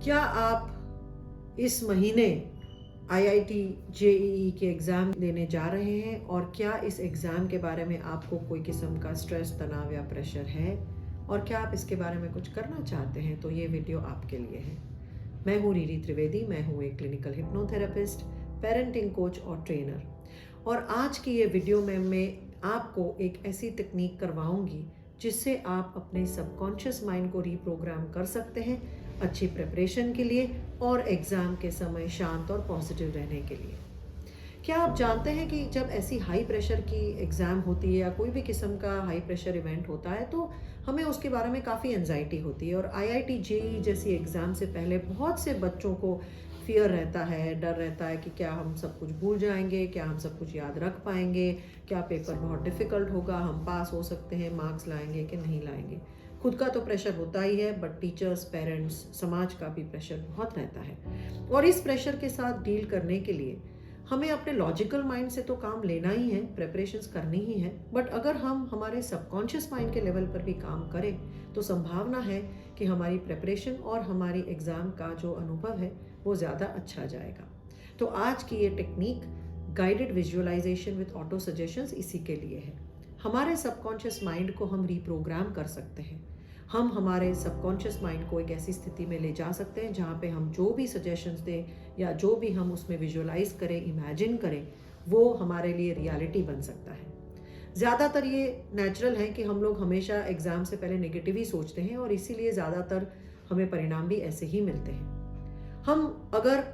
क्या आप इस महीने आईआईटी जेईई के एग्ज़ाम देने जा रहे हैं और क्या इस एग्ज़ाम के बारे में आपको कोई किस्म का स्ट्रेस, तनाव या प्रेशर है और क्या आप इसके बारे में कुछ करना चाहते हैं, तो ये वीडियो आपके लिए है। मैं हूँ रीरी त्रिवेदी, मैं हूँ एक क्लिनिकल हिप्नोथेरेपिस्ट, पेरेंटिंग कोच और ट्रेनर। और आज की ये वीडियो में मैं आपको एक ऐसी तकनीक करवाऊंगी जिससे आप अपने सबकॉन्शियस माइंड को रीप्रोग्राम कर सकते हैं अच्छी प्रिपरेशन के लिए और एग्ज़ाम के समय शांत और पॉजिटिव रहने के लिए। क्या आप जानते हैं कि जब ऐसी हाई प्रेशर की एग्ज़ाम होती है या कोई भी किस्म का हाई प्रेशर इवेंट होता है तो हमें उसके बारे में काफ़ी एंजाइटी होती है। और आईआईटी जेईई जैसी एग्ज़ाम से पहले बहुत से बच्चों को फियर रहता है, डर रहता है कि क्या हम सब कुछ भूल जाएंगे, क्या हम सब कुछ याद रख पाएंगे, क्या पेपर बहुत डिफ़िकल्ट होगा, हम पास हो सकते हैं, मार्क्स लाएंगे कि नहीं लाएंगे। खुद का तो प्रेशर होता ही है, बट टीचर्स, पेरेंट्स, समाज का भी प्रेशर बहुत रहता है। और इस प्रेशर के साथ डील करने के लिए हमें अपने लॉजिकल माइंड से तो काम लेना ही है, प्रेपरेशंस करनी ही है, बट अगर हम हमारे सबकॉन्शियस माइंड के लेवल पर भी काम करें तो संभावना है कि हमारी प्रेपरेशन और हमारी एग्ज़ाम का जो अनुभव है वो ज़्यादा अच्छा जाएगा। तो आज की ये technique guided visualization with auto suggestions इसी के लिए है। हमारे सबकॉन्शियस माइंड को हम रीप्रोग्राम कर सकते हैं। हम हमारे सबकॉन्शियस माइंड को एक ऐसी स्थिति में ले जा सकते हैं जहाँ पे हम जो भी सजेशंस दें या जो भी हम उसमें विजुअलाइज करें, इमेजिन करें, वो हमारे लिए रियलिटी बन सकता है। ज़्यादातर ये नेचुरल है कि हम लोग हमेशा एग्ज़ाम से पहले नेगेटिव ही सोचते हैं और इसीलिए ज़्यादातर हमें परिणाम भी ऐसे ही मिलते हैं। हम अगर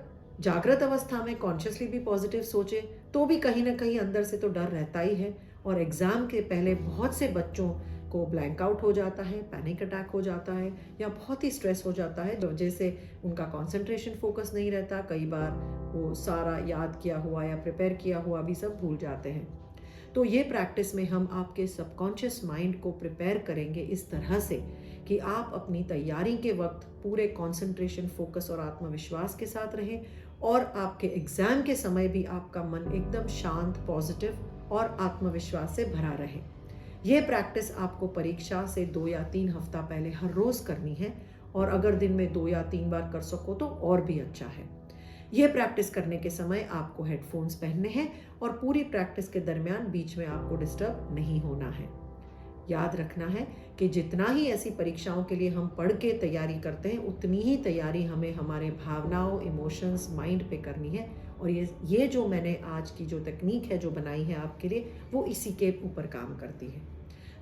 जागृत अवस्था में कॉन्शियसली भी पॉजिटिव सोचें तो भी कहीं ना कहीं अंदर से तो डर रहता ही है। और एग्ज़ाम के पहले बहुत से बच्चों को ब्लैंक आउट हो जाता है, पैनिक अटैक हो जाता है या बहुत ही स्ट्रेस हो जाता है, वजह से उनका कंसंट्रेशन फोकस नहीं रहता। कई बार वो सारा याद किया हुआ या प्रिपेयर किया हुआ भी सब भूल जाते हैं। तो ये प्रैक्टिस में हम आपके सबकॉन्शियस माइंड को प्रिपेयर करेंगे इस तरह से कि आप अपनी तैयारी के वक्त पूरे कंसंट्रेशन, फोकस और आत्मविश्वास के साथ रहें और आपके एग्ज़ाम के समय भी आपका मन एकदम शांत, पॉजिटिव और आत्मविश्वास से भरा रहे। ये प्रैक्टिस आपको परीक्षा से 2 या 3 हफ्ता पहले हर रोज़ करनी है और अगर दिन में 2 या 3 बार कर सको तो और भी अच्छा है। ये प्रैक्टिस करने के समय आपको हेडफोन्स पहनने हैं और पूरी प्रैक्टिस के दरमियान बीच में आपको डिस्टर्ब नहीं होना है। याद रखना है कि जितना ही ऐसी परीक्षाओं के लिए हम पढ़ के तैयारी करते हैं उतनी ही तैयारी हमें हमारे भावनाओं, इमोशंस, माइंड पे करनी है। और ये जो मैंने आज की जो तकनीक है जो बनाई है आपके लिए, वो इसी के ऊपर काम करती है।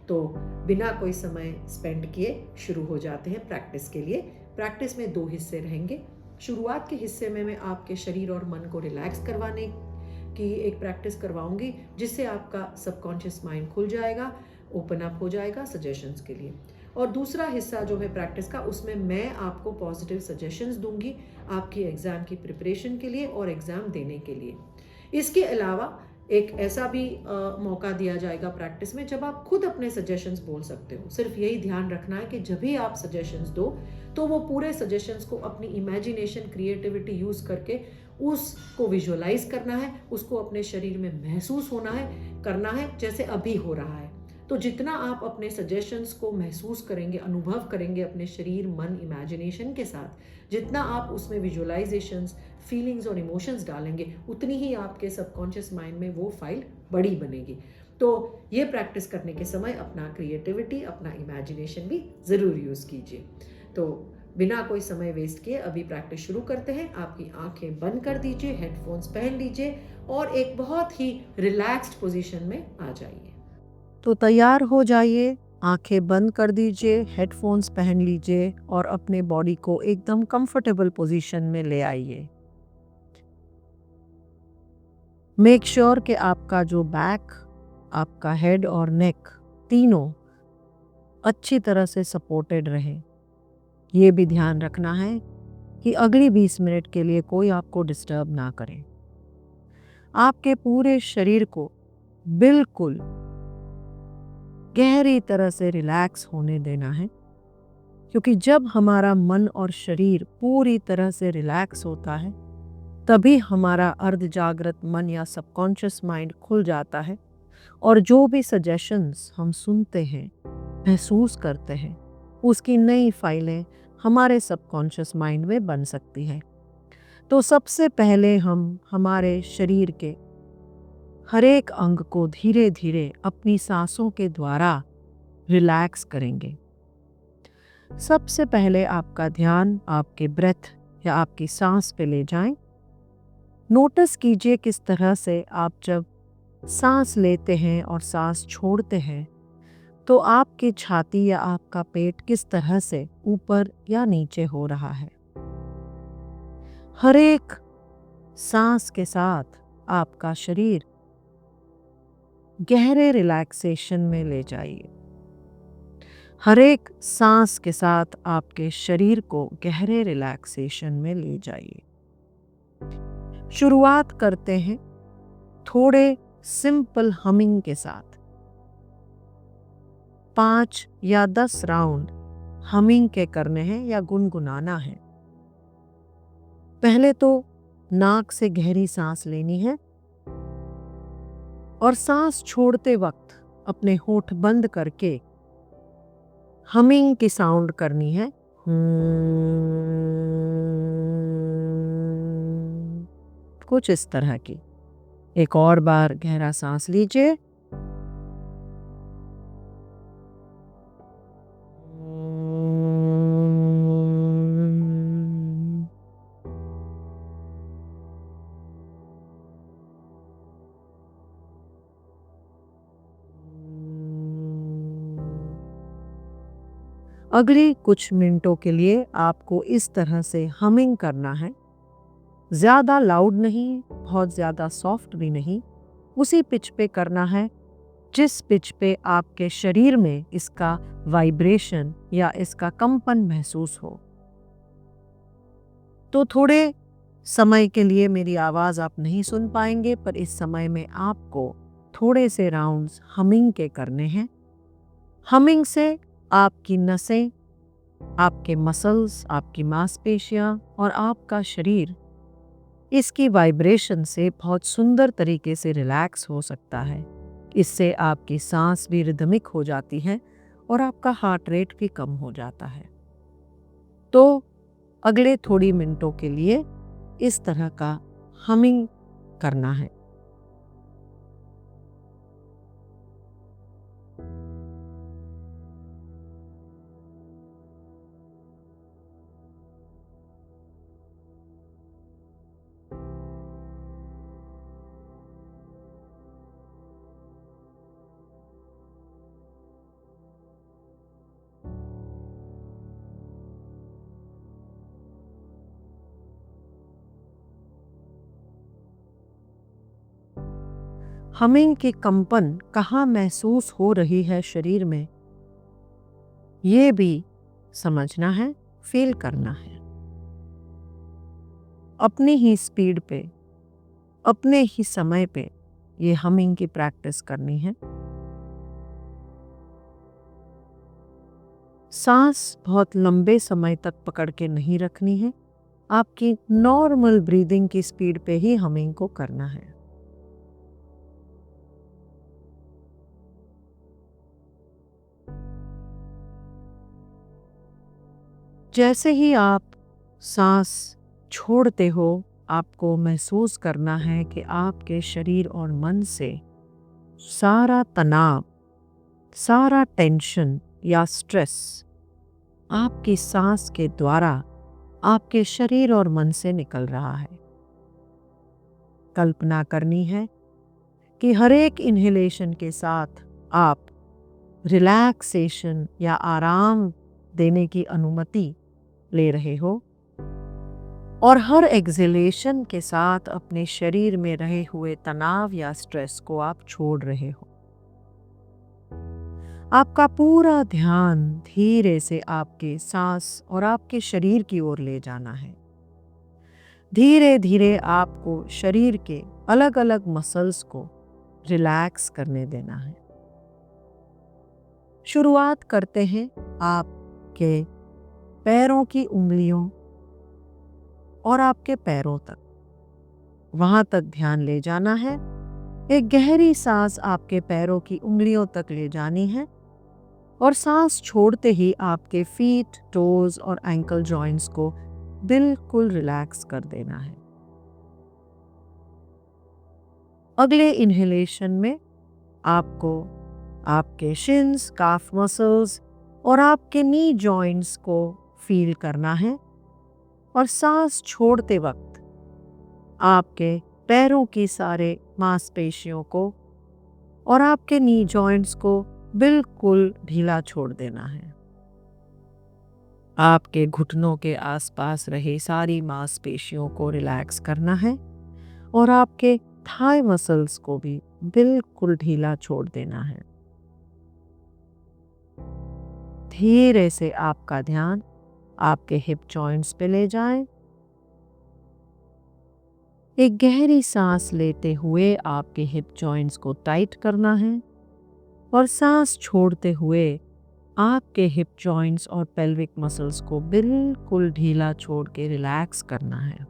तो बिना कोई समय स्पेंड किए शुरू हो जाते हैं प्रैक्टिस के लिए। प्रैक्टिस में 2 हिस्से रहेंगे। शुरुआत के हिस्से में मैं आपके शरीर और मन को रिलैक्स करवाने की एक प्रैक्टिस करवाऊंगी जिससे आपका सबकॉन्शियस माइंड खुल जाएगा, ओपन अप हो जाएगा सजेशंस के लिए। और दूसरा हिस्सा जो है प्रैक्टिस का, उसमें मैं आपको पॉजिटिव सजेशंस दूंगी आपकी एग्ज़ाम की प्रिपरेशन के लिए और एग्ज़ाम देने के लिए। इसके अलावा एक ऐसा भी मौका दिया जाएगा प्रैक्टिस में जब आप खुद अपने सजेशंस बोल सकते हो। सिर्फ यही ध्यान रखना है कि जब भी आप सजेशंस दो तो वो पूरे सजेशंस को अपनी इमेजिनेशन, क्रिएटिविटी यूज़ करके उसको विजुअलाइज करना है, उसको अपने शरीर में महसूस होना है, करना है जैसे अभी हो रहा है। तो जितना आप अपने सजेशंस को महसूस करेंगे, अनुभव करेंगे अपने शरीर, मन, इमेजिनेशन के साथ, जितना आप उसमें विजुअलाइजेशंस, फीलिंग्स और इमोशंस डालेंगे उतनी ही आपके सबकॉन्शियस माइंड में वो फाइल बड़ी बनेगी। तो ये प्रैक्टिस करने के समय अपना क्रिएटिविटी, अपना इमेजिनेशन भी ज़रूर यूज़ कीजिए। तो बिना कोई समय वेस्ट किए अभी प्रैक्टिस शुरू करते हैं। आपकी आंखें बंद कर दीजिए, हेडफोन्स पहन लीजिए और एक बहुत ही रिलैक्स्ड पोजीशन में आ जाइए। तो तैयार हो जाइए, आंखें बंद कर दीजिए, हेडफोन्स पहन लीजिए और अपने बॉडी को एकदम कंफर्टेबल पोजीशन में ले आइए। मेक श्योर कि आपका जो बैक, आपका हेड और नेक तीनों अच्छी तरह से सपोर्टेड रहे। ये भी ध्यान रखना है कि अगली 20 मिनट के लिए कोई आपको डिस्टर्ब ना करे। आपके पूरे शरीर को बिल्कुल गहरी तरह से रिलैक्स होने देना है, क्योंकि जब हमारा मन और शरीर पूरी तरह से रिलैक्स होता है तभी हमारा अर्ध जागृत मन या सबकॉन्शियस माइंड खुल जाता है और जो भी सजेशंस हम सुनते हैं, महसूस करते हैं, उसकी नई फाइलें हमारे सबकॉन्शियस माइंड में बन सकती है। तो सबसे पहले हम हमारे शरीर के हर एक अंग को धीरे धीरे अपनी सांसों के द्वारा रिलैक्स करेंगे। सबसे पहले आपका ध्यान आपके ब्रेथ या आपकी सांस पे ले जाएं। नोटिस कीजिए किस तरह से आप जब सांस लेते हैं और सांस छोड़ते हैं तो आपकी छाती या आपका पेट किस तरह से ऊपर या नीचे हो रहा है। हर एक सांस के साथ आपका शरीर गहरे रिलैक्सेशन में ले जाइए। हर एक सांस के साथ आपके शरीर को गहरे रिलैक्सेशन में ले जाइए। शुरुआत करते हैं थोड़े सिंपल हमिंग के साथ। 5 या 10 राउंड हमिंग के करने हैं या गुनगुनाना है। पहले तो नाक से गहरी सांस लेनी है और सांस छोड़ते वक्त अपने होठ बंद करके हमिंग की साउंड करनी है। कुछ इस तरह की। एक और बार गहरा सांस लीजिए। अगले कुछ मिनटों के लिए आपको इस तरह से हमिंग करना है। ज़्यादा लाउड नहीं, बहुत ज़्यादा सॉफ्ट भी नहीं, उसी पिच पे करना है जिस पिच पे आपके शरीर में इसका वाइब्रेशन या इसका कंपन महसूस हो। तो थोड़े समय के लिए मेरी आवाज़ आप नहीं सुन पाएंगे, पर इस समय में आपको थोड़े से राउंड्स हमिंग के करने हैं। हमिंग से आपकी नसें, आपके मसल्स, आपकी मांसपेशियां और आपका शरीर इसकी वाइब्रेशन से बहुत सुंदर तरीके से रिलैक्स हो सकता है। इससे आपकी सांस भी रिदमिक हो जाती है और आपका हार्ट रेट भी कम हो जाता है। तो अगले थोड़ी मिनटों के लिए इस तरह का हमिंग करना है। हमिंग की कंपन कहाँ महसूस हो रही है शरीर में, ये भी समझना है, फील करना है। अपनी ही स्पीड पे, अपने ही समय पे ये हमिंग की प्रैक्टिस करनी है। सांस बहुत लंबे समय तक पकड़ के नहीं रखनी है। आपकी नॉर्मल ब्रीदिंग की स्पीड पे ही हमिंग को करना है। जैसे ही आप सांस छोड़ते हो, आपको महसूस करना है कि आपके शरीर और मन से सारा तनाव, सारा टेंशन या स्ट्रेस आपकी सांस के द्वारा आपके शरीर और मन से निकल रहा है। कल्पना करनी है कि हर एक इन्हेलेशन के साथ आप रिलैक्सेशन या आराम देने की अनुमति ले रहे हो और हर एक्सहेलेशन के साथ अपने शरीर में रहे हुए तनाव या स्ट्रेस को आप छोड़ रहे हो। आपका पूरा ध्यान धीरे से आपके सांस और आपके शरीर की ओर ले जाना है। धीरे धीरे आपको शरीर के अलग अलग मसल्स को रिलैक्स करने देना है। शुरुआत करते हैं आपके पैरों की उंगलियों और आपके पैरों तक, वहां तक ध्यान ले जाना है। एक गहरी सांस आपके पैरों की उंगलियों तक ले जानी है और सांस छोड़ते ही आपके फीट, टोज और एंकल जॉइंट्स को बिल्कुल रिलैक्स कर देना है। अगले इन्हेलेशन में आपको आपके शिन्स, काफ मसल्स और आपके नी जॉइंट्स को फील करना है और सांस छोड़ते वक्त आपके पैरों की सारे मांसपेशियों को और आपके नी जॉइंट्स को बिल्कुल ढीला छोड़ देना है। आपके घुटनों के आसपास रहे सारी मांसपेशियों को रिलैक्स करना है और आपके थाई मसल्स को भी बिल्कुल ढीला छोड़ देना है। धीरे से आपका ध्यान आपके हिप जॉइंट्स पे ले जाएं। एक गहरी सांस लेते हुए आपके हिप जॉइंट्स को टाइट करना है और सांस छोड़ते हुए आपके हिप जॉइंट्स और पेल्विक मसल्स को बिल्कुल ढीला छोड़ के रिलैक्स करना है।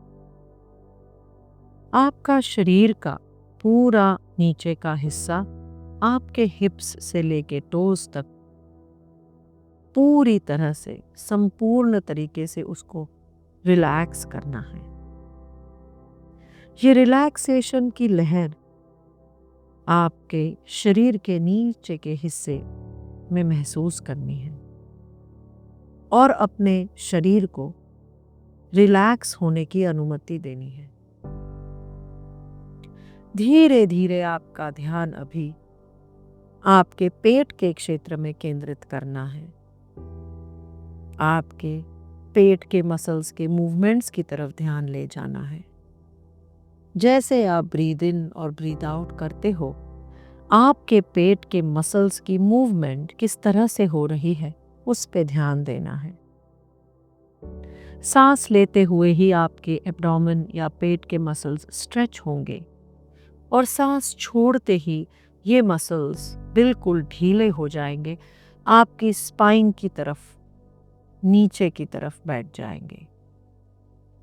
आपका शरीर का पूरा नीचे का हिस्सा आपके हिप्स से लेके टोज तक पूरी तरह से संपूर्ण तरीके से उसको रिलैक्स करना है। ये रिलैक्सेशन की लहर आपके शरीर के नीचे के हिस्से में महसूस करनी है और अपने शरीर को रिलैक्स होने की अनुमति देनी है। धीरे धीरे आपका ध्यान अभी आपके पेट के क्षेत्र में केंद्रित करना है। आपके पेट के मसल्स के मूवमेंट्स की तरफ ध्यान ले जाना है। जैसे आप ब्रीद इन और ब्रीद आउट करते हो, आपके पेट के मसल्स की मूवमेंट किस तरह से हो रही है उस पे ध्यान देना है। सांस लेते हुए ही आपके एब्डोमेन या पेट के मसल्स स्ट्रेच होंगे और सांस छोड़ते ही ये मसल्स बिल्कुल ढीले हो जाएंगे, आपकी स्पाइन की तरफ, नीचे की तरफ बैठ जाएंगे।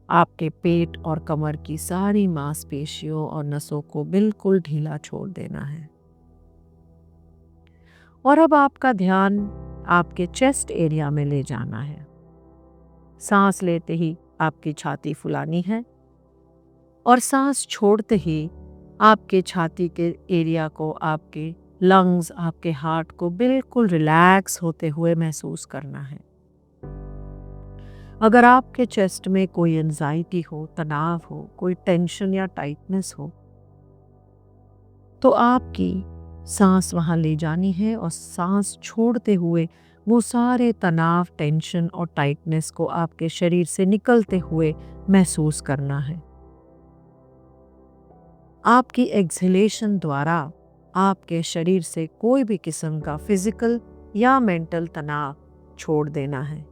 आपके पेट और कमर की सारी मांसपेशियों और नसों को बिल्कुल ढीला छोड़ देना है। और अब आपका ध्यान आपके चेस्ट एरिया में ले जाना है। सांस लेते ही आपकी छाती फुलानी है और सांस छोड़ते ही आपके छाती के एरिया को, आपके लंग्स, आपके हार्ट को बिल्कुल रिलैक्स होते हुए महसूस करना है। अगर आपके चेस्ट में कोई एंजाइटी हो, तनाव हो, कोई टेंशन या टाइटनेस हो, तो आपकी सांस वहां ले जानी है और सांस छोड़ते हुए वो सारे तनाव, टेंशन और टाइटनेस को आपके शरीर से निकलते हुए महसूस करना है। आपकी एक्सहेलेशन द्वारा आपके शरीर से कोई भी किस्म का फिजिकल या मेंटल तनाव छोड़ देना है।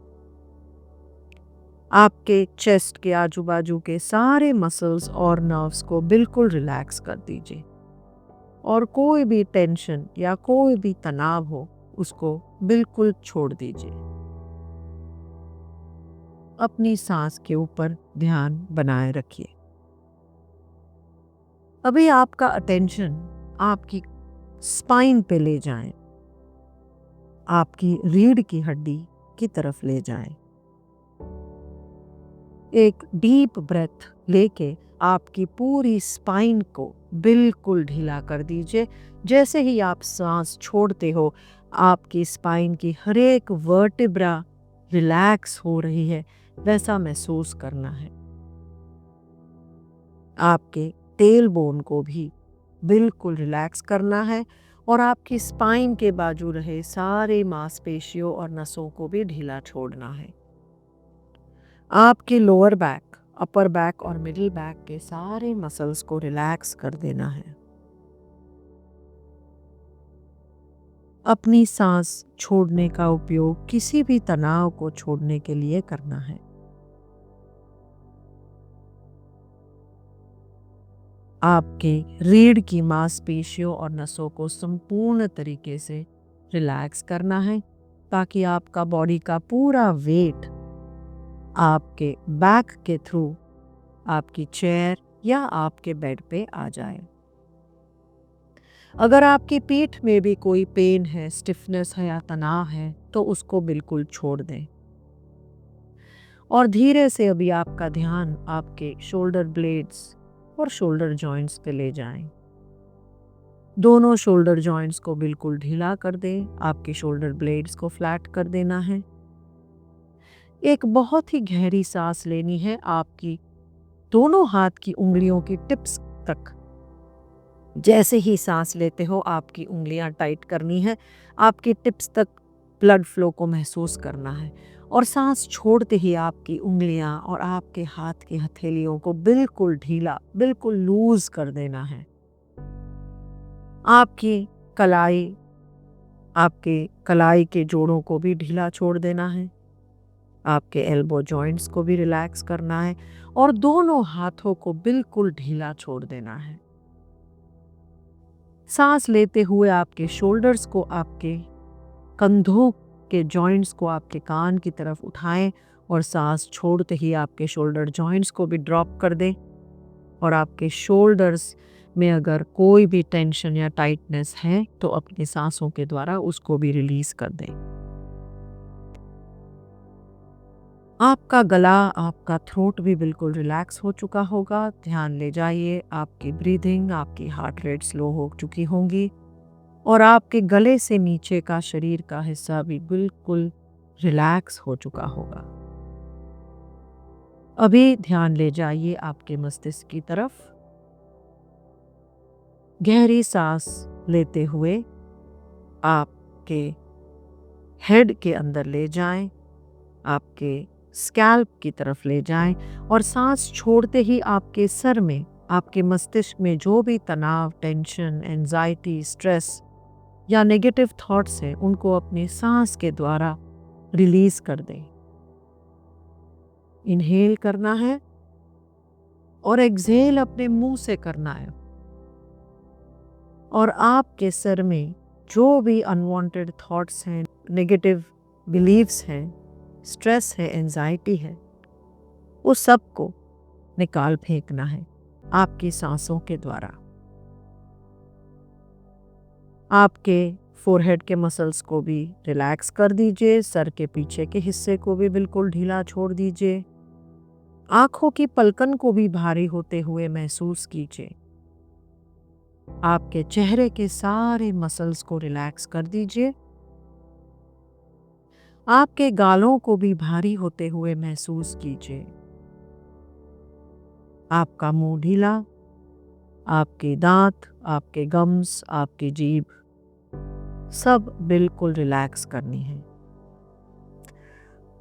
आपके चेस्ट के आजू बाजू के सारे मसल्स और नर्व्स को बिल्कुल रिलैक्स कर दीजिए और कोई भी टेंशन या कोई भी तनाव हो उसको बिल्कुल छोड़ दीजिए। अपनी सांस के ऊपर ध्यान बनाए रखिए। अभी आपका अटेंशन आपकी स्पाइन पे ले जाएं, आपकी रीढ़ की हड्डी की तरफ ले जाएं। एक डीप ब्रेथ लेके आपकी पूरी स्पाइन को बिल्कुल ढीला कर दीजिए। जैसे ही आप सांस छोड़ते हो, आपकी स्पाइन की हर एक वर्टिब्रा रिलैक्स हो रही है, वैसा महसूस करना है। आपके टेल बोन को भी बिल्कुल रिलैक्स करना है और आपकी स्पाइन के बाजू रहे सारे मांसपेशियों और नसों को भी ढीला छोड़ना है। आपके लोअर बैक, अपर बैक और मिडिल बैक के सारे मसल्स को रिलैक्स कर देना है। अपनी सांस छोड़ने का उपयोग किसी भी तनाव को छोड़ने के लिए करना है। आपके रीढ़ की मांसपेशियों और नसों को संपूर्ण तरीके से रिलैक्स करना है ताकि आपका बॉडी का पूरा वेट आपके बैक के थ्रू आपकी चेयर या आपके बेड पे आ जाए। अगर आपकी पीठ में भी कोई पेन है, स्टिफनेस है या तनाव है, तो उसको बिल्कुल छोड़ दें। और धीरे से अभी आपका ध्यान आपके शोल्डर ब्लेड्स और शोल्डर जॉइंट्स पे ले जाएं। दोनों शोल्डर जॉइंट्स को बिल्कुल ढीला कर दें। आपके शोल्डर ब्लेड्स को फ्लैट कर देना है। एक बहुत ही गहरी सांस लेनी है आपकी दोनों हाथ की उंगलियों की टिप्स तक। जैसे ही सांस लेते हो आपकी उंगलियां टाइट करनी है, आपकी टिप्स तक ब्लड फ्लो को महसूस करना है। और सांस छोड़ते ही आपकी उंगलियां और आपके हाथ की हथेलियों को बिल्कुल ढीला, बिल्कुल लूज कर देना है। आपके कलाई के जोड़ों को भी ढीला छोड़ देना है। आपके एल्बो जॉइंट्स को भी रिलैक्स करना है और दोनों हाथों को बिल्कुल ढीला छोड़ देना है। सांस लेते हुए आपके शोल्डर्स को, आपके कंधों के जॉइंट्स को आपके कान की तरफ उठाएं और सांस छोड़ते ही आपके शोल्डर जॉइंट्स को भी ड्रॉप कर दें। और आपके शोल्डर्स में अगर कोई भी टेंशन या टाइटनेस है तो अपनी सांसों के द्वारा उसको भी रिलीज कर दें। आपका गला, आपका थ्रोट भी बिल्कुल रिलैक्स हो चुका होगा। ध्यान ले जाइए आपकी ब्रीदिंग, आपकी हार्ट रेट स्लो हो चुकी होंगी और आपके गले से नीचे का शरीर का हिस्सा भी बिल्कुल रिलैक्स हो चुका होगा। अभी ध्यान ले जाइए आपके मस्तिष्क की तरफ। गहरी सांस लेते हुए आपके हेड के अंदर ले जाएं, आपके स्कैल्प की तरफ ले जाएं और सांस छोड़ते ही आपके सर में, आपके मस्तिष्क में जो भी तनाव, टेंशन, एंजाइटी, स्ट्रेस या नेगेटिव थॉट्स हैं उनको अपनी सांस के द्वारा रिलीज कर दें। इनहेल करना है और एक्सहेल अपने मुंह से करना है। और आपके सर में जो भी अनवांटेड थॉट्स हैं, नेगेटिव बिलीव्स हैं, स्ट्रेस है, एंजाइटी है, उस सब को निकाल फेंकना है आपकी सांसों के द्वारा। आपके फोरहेड के मसल्स को भी रिलैक्स कर दीजिए। सर के पीछे के हिस्से को भी बिल्कुल ढीला छोड़ दीजिए। आंखों की पलकन को भी भारी होते हुए महसूस कीजिए। आपके चेहरे के सारे मसल्स को रिलैक्स कर दीजिए। आपके गालों को भी भारी होते हुए महसूस कीजिए। आपका मुंह ढीला, आपके दांत, आपके गम्स, आपकी जीभ सब बिल्कुल रिलैक्स करनी है।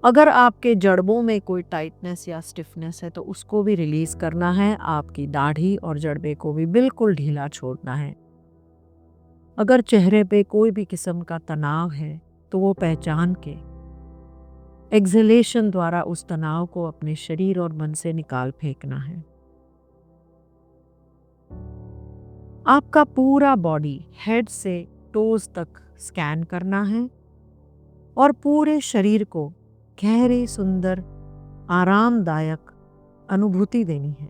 अगर आपके जड़बों में कोई टाइटनेस या स्टिफनेस है तो उसको भी रिलीज करना है। आपकी दाढ़ी और जड़बे को भी बिल्कुल ढीला छोड़ना है। अगर चेहरे पे कोई भी किस्म का तनाव है तो वो पहचान के एक्सहेलेशन द्वारा उस तनाव को अपने शरीर और मन से निकाल फेंकना है। आपका पूरा बॉडी हेड से टोज तक स्कैन करना है और पूरे शरीर को गहरी, सुंदर, आरामदायक अनुभूति देनी है।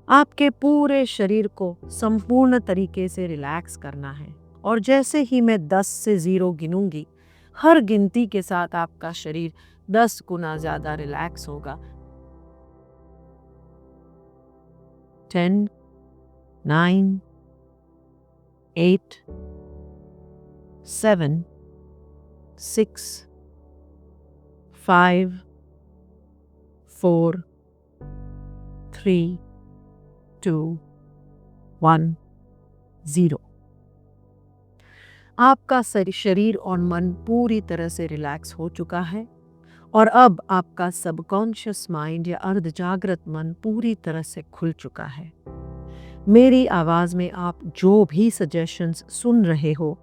आपके पूरे शरीर को संपूर्ण तरीके से रिलैक्स करना है और जैसे ही मैं 10 से 0 गिनूंगी, हर गिनती के साथ आपका शरीर 10 गुना ज्यादा रिलैक्स होगा। 10, 9, 8, 7, 6, 5, 4, 3, 2, 1, 0। आपका शरीर और मन पूरी तरह से रिलैक्स हो चुका है और अब आपका सबकॉन्शियस माइंड या अर्ध जागृत मन पूरी तरह से खुल चुका है। मेरी आवाज में आप जो भी सजेशंस सुन रहे हो,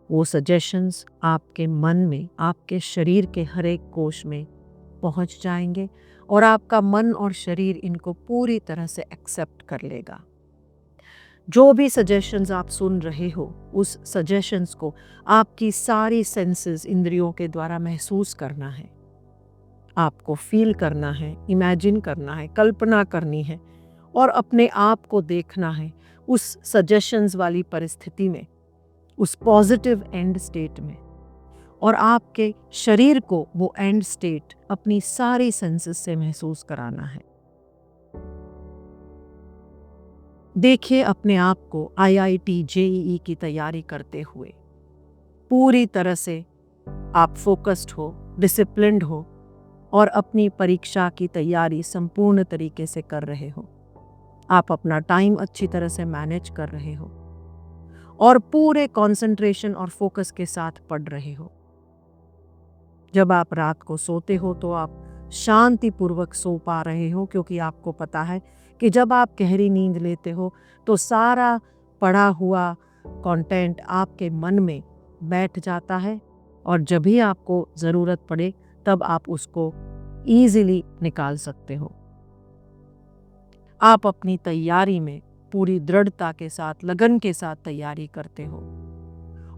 वो सजेशंस आपके मन में, आपके शरीर के हर एक कोश में पहुंच जाएंगे और आपका मन और शरीर इनको पूरी तरह से एक्सेप्ट कर लेगा। जो भी सजेशंस आप सुन रहे हो, उस सजेशंस को आपकी सारी सेंसेस, इंद्रियों के द्वारा महसूस करना है। आपको फील करना है, इमेजिन करना है, कल्पना करनी है और अपने आप को देखना है उस सजेशंस वाली परिस्थिति में, उस पॉजिटिव एंड स्टेट में, और आपके शरीर को वो एंड स्टेट अपनी सारी सेंसेस से महसूस कराना है। देखिए अपने आप को आईआईटी जेईई की तैयारी करते हुए पूरी तरह से आप फोकस्ड हो, डिसिप्लिन्ड हो और अपनी परीक्षा की तैयारी संपूर्ण तरीके से कर रहे हो। आप अपना टाइम अच्छी तरह से मैनेज कर रहे हो और पूरे कंसंट्रेशन और फोकस के साथ पढ़ रहे हो। जब आप रात को सोते हो तो आप शांतिपूर्वक सो पा रहे हो, क्योंकि आपको पता है कि जब आप गहरी नींद लेते हो तो सारा पढ़ा हुआ कंटेंट आपके मन में बैठ जाता है और जब भी आपको ज़रूरत पड़े तब आप उसको ईजिली निकाल सकते हो। आप अपनी तैयारी में पूरी दृढ़ता के साथ, लगन के साथ तैयारी करते हो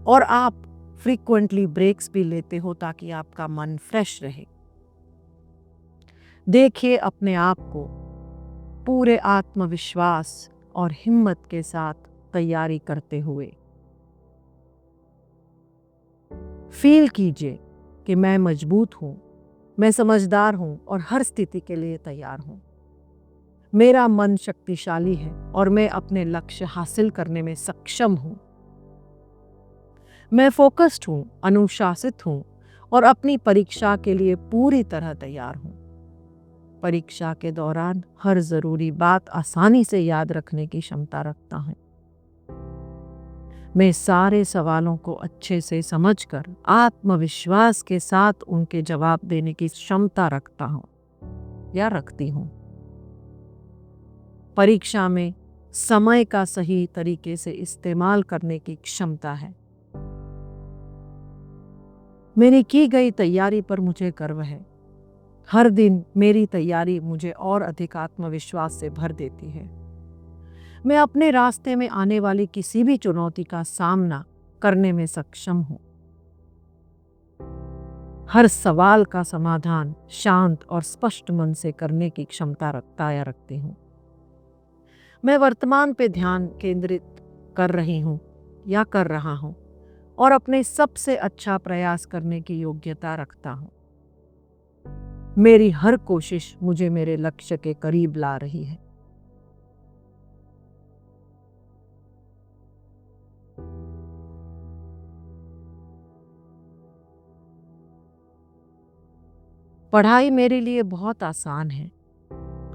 और आप फ्रीक्वेंटली ब्रेक्स भी लेते हो ताकि आपका मन फ्रेश रहे। देखिए अपने आप को पूरे आत्मविश्वास और हिम्मत के साथ तैयारी करते हुए। फील कीजिए कि मैं मजबूत हूँ, मैं समझदार हूँ और हर स्थिति के लिए तैयार हूँ। मेरा मन शक्तिशाली है और मैं अपने लक्ष्य हासिल करने में सक्षम हूँ। मैं फोकस्ड हूँ, अनुशासित हूँ और अपनी परीक्षा के लिए पूरी तरह तैयार हूँ। परीक्षा के दौरान हर ज़रूरी बात आसानी से याद रखने की क्षमता रखता हूँ। मैं सारे सवालों को अच्छे से समझकर आत्मविश्वास के साथ उनके जवाब देने की क्षमता रखता हूँ या रखती हूँ। परीक्षा में समय का सही तरीके से इस्तेमाल करने की क्षमता है। मेरी की गई तैयारी पर मुझे गर्व है। हर दिन मेरी तैयारी मुझे और अधिक आत्मविश्वास से भर देती है। मैं अपने रास्ते में आने वाली किसी भी चुनौती का सामना करने में सक्षम हूँ। हर सवाल का समाधान शांत और स्पष्ट मन से करने की क्षमता रखता या रखती हूँ। मैं वर्तमान पे ध्यान केंद्रित कर रही हूँ या कर रहा हूँ और अपने सबसे अच्छा प्रयास करने की योग्यता रखता हूँ। मेरी हर कोशिश मुझे मेरे लक्ष्य के करीब ला रही है। पढ़ाई मेरे लिए बहुत आसान है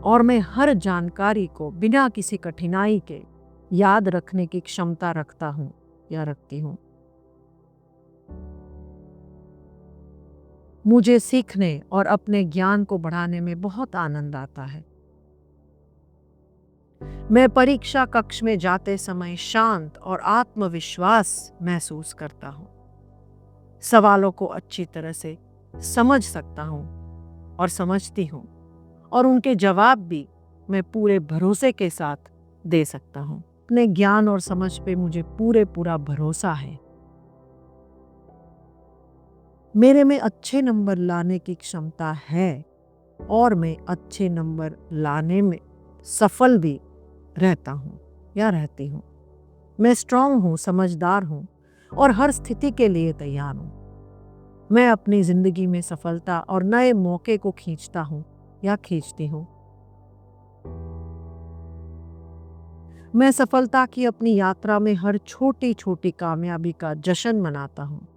और मैं हर जानकारी को बिना किसी कठिनाई के याद रखने की क्षमता रखता हूँ या रखती हूँ। मुझे सीखने और अपने ज्ञान को बढ़ाने में बहुत आनंद आता है। मैं परीक्षा कक्ष में जाते समय शांत और आत्मविश्वास महसूस करता हूँ। सवालों को अच्छी तरह से समझ सकता हूँ और समझती हूँ और उनके जवाब भी मैं पूरे भरोसे के साथ दे सकता हूँ। अपने ज्ञान और समझ पे मुझे पूरा भरोसा है। मेरे में अच्छे नंबर लाने की क्षमता है और मैं अच्छे नंबर लाने में सफल भी रहता हूँ या रहती हूँ। मैं स्ट्रांग हूँ, समझदार हूँ और हर स्थिति के लिए तैयार हूँ। मैं अपनी जिंदगी में सफलता और नए मौके को खींचता हूँ या खींचती हूँ। मैं सफलता की अपनी यात्रा में हर छोटी छोटी कामयाबी का जश्न मनाता हूँ।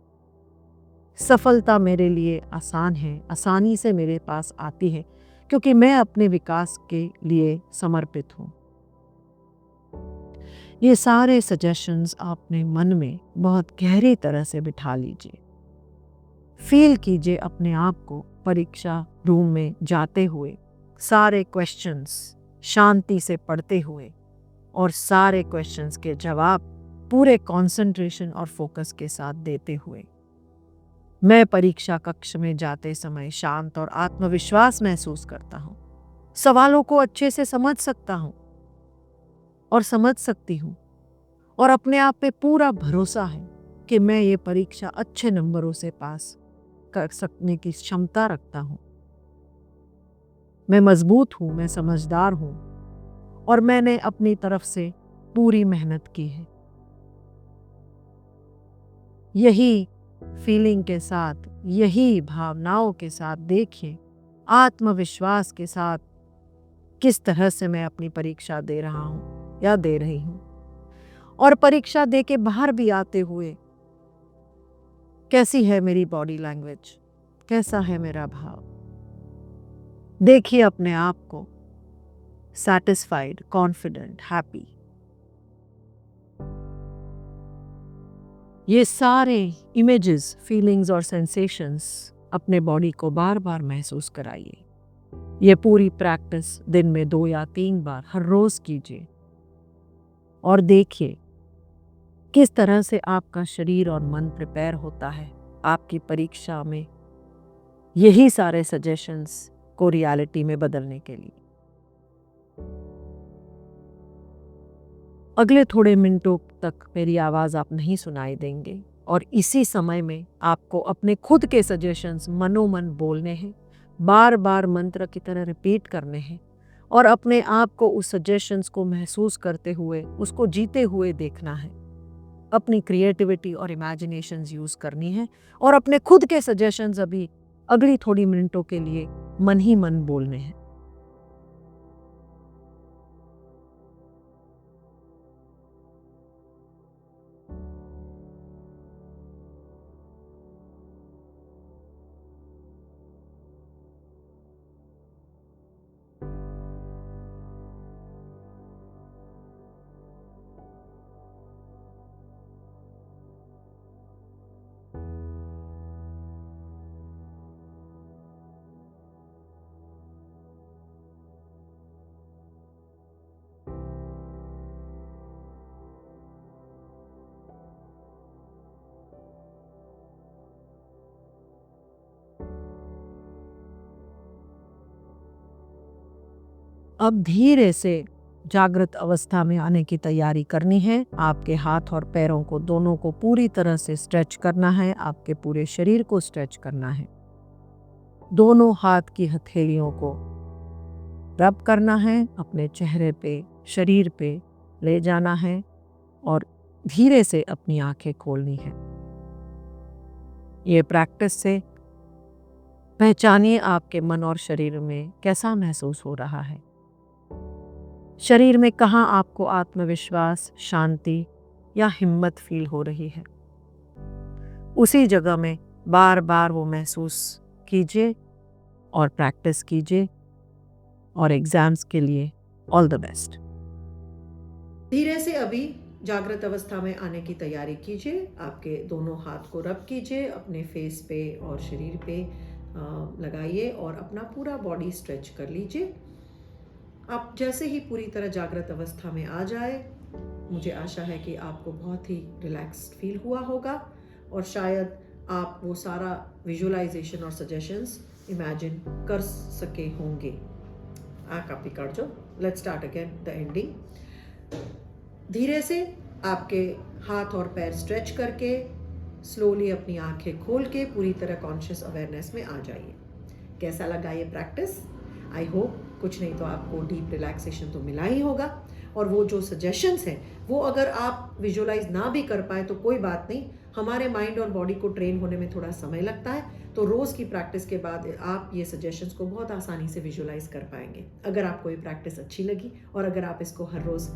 सफलता मेरे लिए आसान है, आसानी से मेरे पास आती है क्योंकि मैं अपने विकास के लिए समर्पित हूँ। ये सारे सजेशंस अपने मन में बहुत गहरी तरह से बिठा लीजिए। फील कीजिए अपने आप को परीक्षा रूम में जाते हुए, सारे क्वेश्चंस शांति से पढ़ते हुए और सारे क्वेश्चंस के जवाब पूरे कंसंट्रेशन और फोकस के साथ देते हुए। मैं परीक्षा कक्ष में जाते समय शांत और आत्मविश्वास महसूस करता हूँ। सवालों को अच्छे से समझ सकता हूँ और समझ सकती हूँ और अपने आप पे पूरा भरोसा है कि मैं ये परीक्षा अच्छे नंबरों से पास कर सकने की क्षमता रखता हूँ। मैं मजबूत हूँ, मैं समझदार हूँ और मैंने अपनी तरफ से पूरी मेहनत की है। यही फीलिंग के साथ, यही भावनाओं के साथ देखिए, आत्मविश्वास के साथ किस तरह से मैं अपनी परीक्षा दे रहा हूँ या दे रही हूँ। और परीक्षा दे के बाहर भी आते हुए कैसी है मेरी बॉडी लैंग्वेज, कैसा है मेरा भाव। देखिए अपने आप को सैटिस्फाइड, कॉन्फिडेंट, हैप्पी। ये सारे इमेजेस, फीलिंग्स और सेंसेशंस अपने बॉडी को बार बार महसूस कराइए। ये पूरी प्रैक्टिस दिन में 2 या 3 बार हर रोज कीजिए और देखिए किस तरह से आपका शरीर और मन प्रिपेयर होता है आपकी परीक्षा में यही सारे सजेशंस को रियलिटी में बदलने के लिए। अगले थोड़े मिनटों तक मेरी आवाज़ आप नहीं सुनाई देंगे और इसी समय में आपको अपने खुद के सजेशंस मनोमन बोलने हैं, बार बार मंत्र की तरह रिपीट करने हैं और अपने आप को उस सजेशंस को महसूस करते हुए, उसको जीते हुए देखना है। अपनी क्रिएटिविटी और इमेजिनेशंस यूज़ करनी है और अपने खुद के सजेशंस अभी अगली थोड़ी मिनटों के लिए मन ही मन बोलने हैं। अब धीरे से जागृत अवस्था में आने की तैयारी करनी है। आपके हाथ और पैरों को दोनों को पूरी तरह से स्ट्रेच करना है, आपके पूरे शरीर को स्ट्रेच करना है। दोनों हाथ की हथेलियों को रब करना है, अपने चेहरे पे, शरीर पे ले जाना है और धीरे से अपनी आंखें खोलनी है। ये प्रैक्टिस से पहचानिए आपके मन और शरीर में कैसा महसूस हो रहा है। शरीर में कहाँ आपको आत्मविश्वास, शांति या हिम्मत फील हो रही है। उसी जगह में बार बार वो महसूस कीजिए और प्रैक्टिस कीजिए और एग्जाम्स के लिए ऑल द बेस्ट। धीरे से अभी जागृत अवस्था में आने की तैयारी कीजिए। आपके दोनों हाथ को रब कीजिए, अपने फेस पे और शरीर पे लगाइए और अपना पूरा बॉडी स्ट्रेच कर लीजिए। आप जैसे ही पूरी तरह जागृत अवस्था में आ जाए, मुझे आशा है कि आपको बहुत ही रिलैक्स्ड फील हुआ होगा और शायद आप वो सारा विजुअलाइजेशन और सजेशंस इमेजिन कर सके होंगे। कॉपी कर जो। Let's start again the ending. धीरे से आपके हाथ और पैर स्ट्रेच करके स्लोली अपनी आंखें खोल के पूरी तरह कॉन्शियस अवेयरनेस में आ जाइए। कैसा लगा ये प्रैक्टिस? आई होप कुछ नहीं तो आपको डीप रिलैक्सेशन तो मिला ही होगा। और वो जो सजेशंस हैं वो अगर आप विजुअलाइज ना भी कर पाए तो कोई बात नहीं, हमारे माइंड और बॉडी को ट्रेन होने में थोड़ा समय लगता है, तो रोज़ की प्रैक्टिस के बाद आप ये सजेशंस को बहुत आसानी से विजुअलाइज कर पाएंगे। अगर आपको ये प्रैक्टिस अच्छी लगी और अगर आप इसको हर रोज़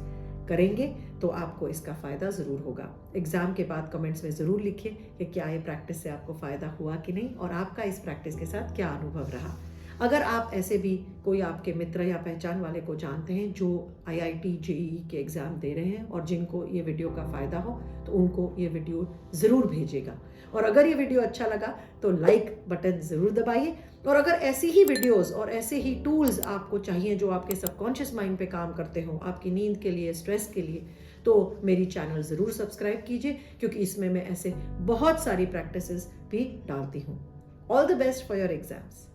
करेंगे तो आपको इसका फ़ायदा ज़रूर होगा। एग्ज़ाम के बाद कमेंट्स में ज़रूर लिखिए कि क्या ये प्रैक्टिस से आपको फ़ायदा हुआ कि नहीं और आपका इस प्रैक्टिस के साथ क्या अनुभव रहा। अगर आप ऐसे भी कोई आपके मित्र या पहचान वाले को जानते हैं जो IIT JEE के एग्ज़ाम दे रहे हैं और जिनको ये वीडियो का फ़ायदा हो तो उनको ये वीडियो ज़रूर भेजिएगा। और अगर ये वीडियो अच्छा लगा तो लाइक बटन ज़रूर दबाइए। और अगर ऐसी ही वीडियोस और ऐसे ही टूल्स आपको चाहिए जो आपके सबकॉन्शियस माइंड पे काम करते हो, आपकी नींद के लिए, स्ट्रेस के लिए, तो मेरी चैनल ज़रूर सब्सक्राइब कीजिए क्योंकि इसमें मैं ऐसे बहुत सारी प्रैक्टिसेस भी डालती हूँ। All the best for your exams.